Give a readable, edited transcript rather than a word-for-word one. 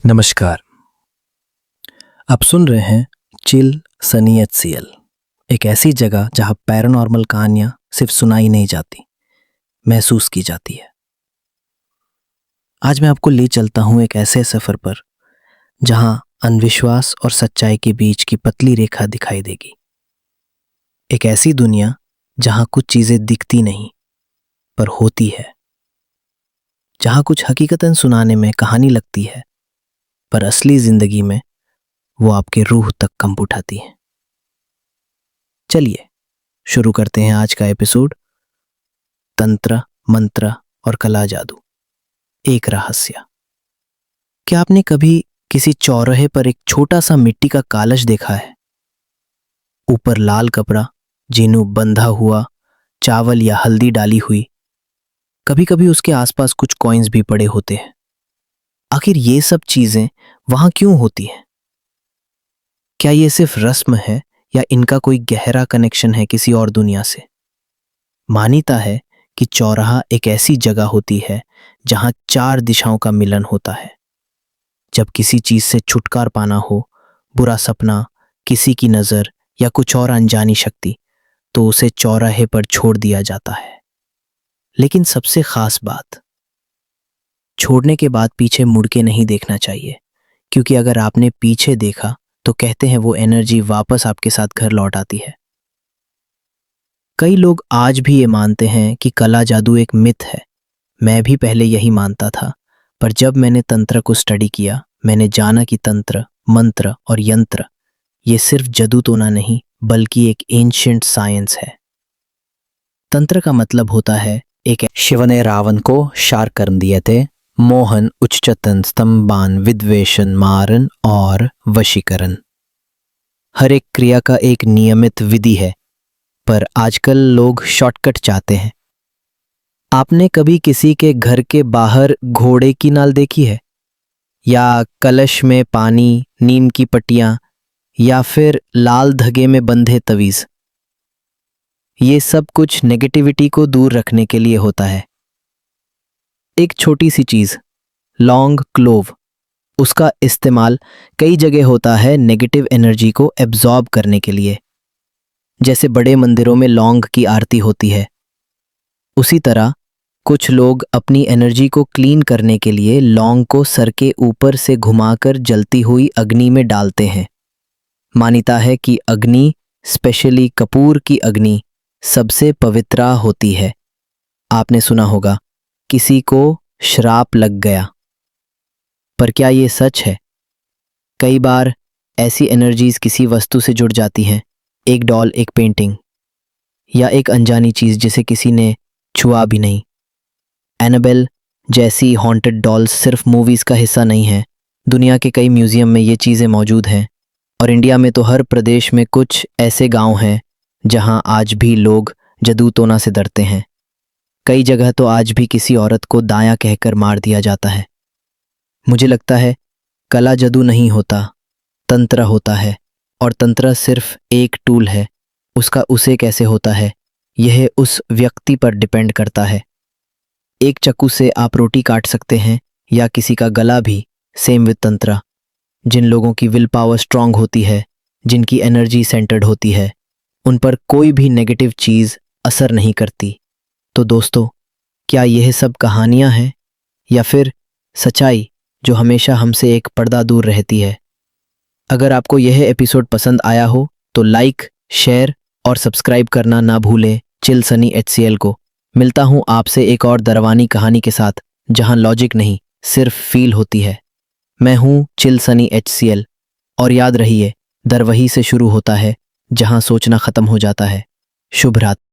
नमस्कार। आप सुन रहे हैं चिल सनी HCL, एक ऐसी जगह जहां पैरानॉर्मल कहानियां सिर्फ सुनाई नहीं जाती, महसूस की जाती है। आज मैं आपको ले चलता हूं एक ऐसे सफर पर जहां अंधविश्वास और सच्चाई के बीच की पतली रेखा दिखाई देगी। एक ऐसी दुनिया जहां कुछ चीजें दिखती नहीं पर होती है, जहां कुछ हकीकतन सुनाने में कहानी लगती है पर असली जिंदगी में वो आपके रूह तक कंप उठाती है। चलिए शुरू करते हैं आज का एपिसोड। तंत्र, मंत्र और कला जादू, एक रहस्य। क्या आपने कभी किसी चौराहे पर एक छोटा सा मिट्टी का कलश देखा है? ऊपर लाल कपड़ा, जीनू बंधा हुआ, चावल या हल्दी डाली हुई। कभी कभी उसके आसपास कुछ कॉइन्स भी पड़े होते हैं। आखिर ये सब चीजें वहां क्यों होती हैं? क्या ये सिर्फ रस्म है या इनका कोई गहरा कनेक्शन है किसी और दुनिया से? मान्यता है कि चौराहा एक ऐसी जगह होती है जहां 4 दिशाओं का मिलन होता है। जब किसी चीज से छुटकारा पाना हो, बुरा सपना, किसी की नजर या कुछ और अनजानी शक्ति, तो उसे चौराहे पर छोड़ दिया जाता है। लेकिन सबसे खास बात, छोड़ने के बाद पीछे मुड़ के नहीं देखना चाहिए, क्योंकि अगर आपने पीछे देखा तो कहते हैं वो एनर्जी वापस आपके साथ घर लौट आती है। कई लोग आज भी ये मानते हैं कि कला जादू एक मिथ है। मैं भी पहले यही मानता था, पर जब मैंने तंत्र को स्टडी किया, मैंने जाना कि तंत्र, मंत्र और यंत्र ये सिर्फ जादू टोना नहीं बल्कि एक एंशिएंट साइंस है। तंत्र का मतलब होता है एक शिवने रावण को शार कर दिए थे, मोहन, उच्चतन, स्तंभान, विद्वेषण, मारन और वशीकरण। हर एक क्रिया का एक नियमित विधि है, पर आजकल लोग शॉर्टकट चाहते हैं। आपने कभी किसी के घर के बाहर घोड़े की नाल देखी है? या कलश में पानी, नीम की पट्टियां या फिर लाल धागे में बंधे तवीज? ये सब कुछ नेगेटिविटी को दूर रखने के लिए होता है। एक छोटी सी चीज, लौंग, क्लोव, उसका इस्तेमाल कई जगह होता है नेगेटिव एनर्जी को एब्जॉर्ब करने के लिए। जैसे बड़े मंदिरों में लौंग की आरती होती है, उसी तरह कुछ लोग अपनी एनर्जी को क्लीन करने के लिए लौंग को सर के ऊपर से घुमाकर जलती हुई अग्नि में डालते हैं। मान्यता है कि अग्नि, स्पेशली कपूर की अग्नि, सबसे पवित्र होती है। आपने सुना होगा, किसी को श्राप लग गया, पर क्या ये सच है? कई बार ऐसी एनर्जीज किसी वस्तु से जुड़ जाती हैं, एक डॉल, एक पेंटिंग या एक अनजानी चीज जिसे किसी ने छुआ भी नहीं। एनाबेल जैसी हॉन्टेड डॉल्स सिर्फ मूवीज का हिस्सा नहीं है। दुनिया के कई म्यूजियम में ये चीजें मौजूद हैं, और इंडिया में तो हर प्रदेश में कुछ ऐसे गांव हैं जहां आज भी लोग जादू टोना से डरते हैं। कई जगह तो आज भी किसी औरत को दायां कहकर मार दिया जाता है। मुझे लगता है कला जादू नहीं होता, तंत्र होता है, और तंत्र सिर्फ एक टूल है। उसका उसे कैसे होता है, यह उस व्यक्ति पर डिपेंड करता है। एक चाकू से आप रोटी काट सकते हैं या किसी का गला भी, सेम विद तंत्र। जिन लोगों की विल पावर स्ट्रांग होती है, जिनकी एनर्जी सेंटर्ड होती है, उन पर कोई भी नेगेटिव चीज असर नहीं करती। तो दोस्तों, क्या यह सब कहानियां हैं या फिर सच्चाई जो हमेशा हमसे एक पर्दा दूर रहती है? अगर आपको यह एपिसोड पसंद आया हो तो लाइक, शेयर और सब्सक्राइब करना ना भूलें चिल सनी HCL को। मिलता हूं आपसे एक और दरवानी कहानी के साथ, जहां लॉजिक नहीं सिर्फ फील होती है। मैं हूं चिल सनी HCL, और याद रहिए, दर वही से शुरू होता है जहां सोचना खत्म हो जाता है। शुभ रात्रि।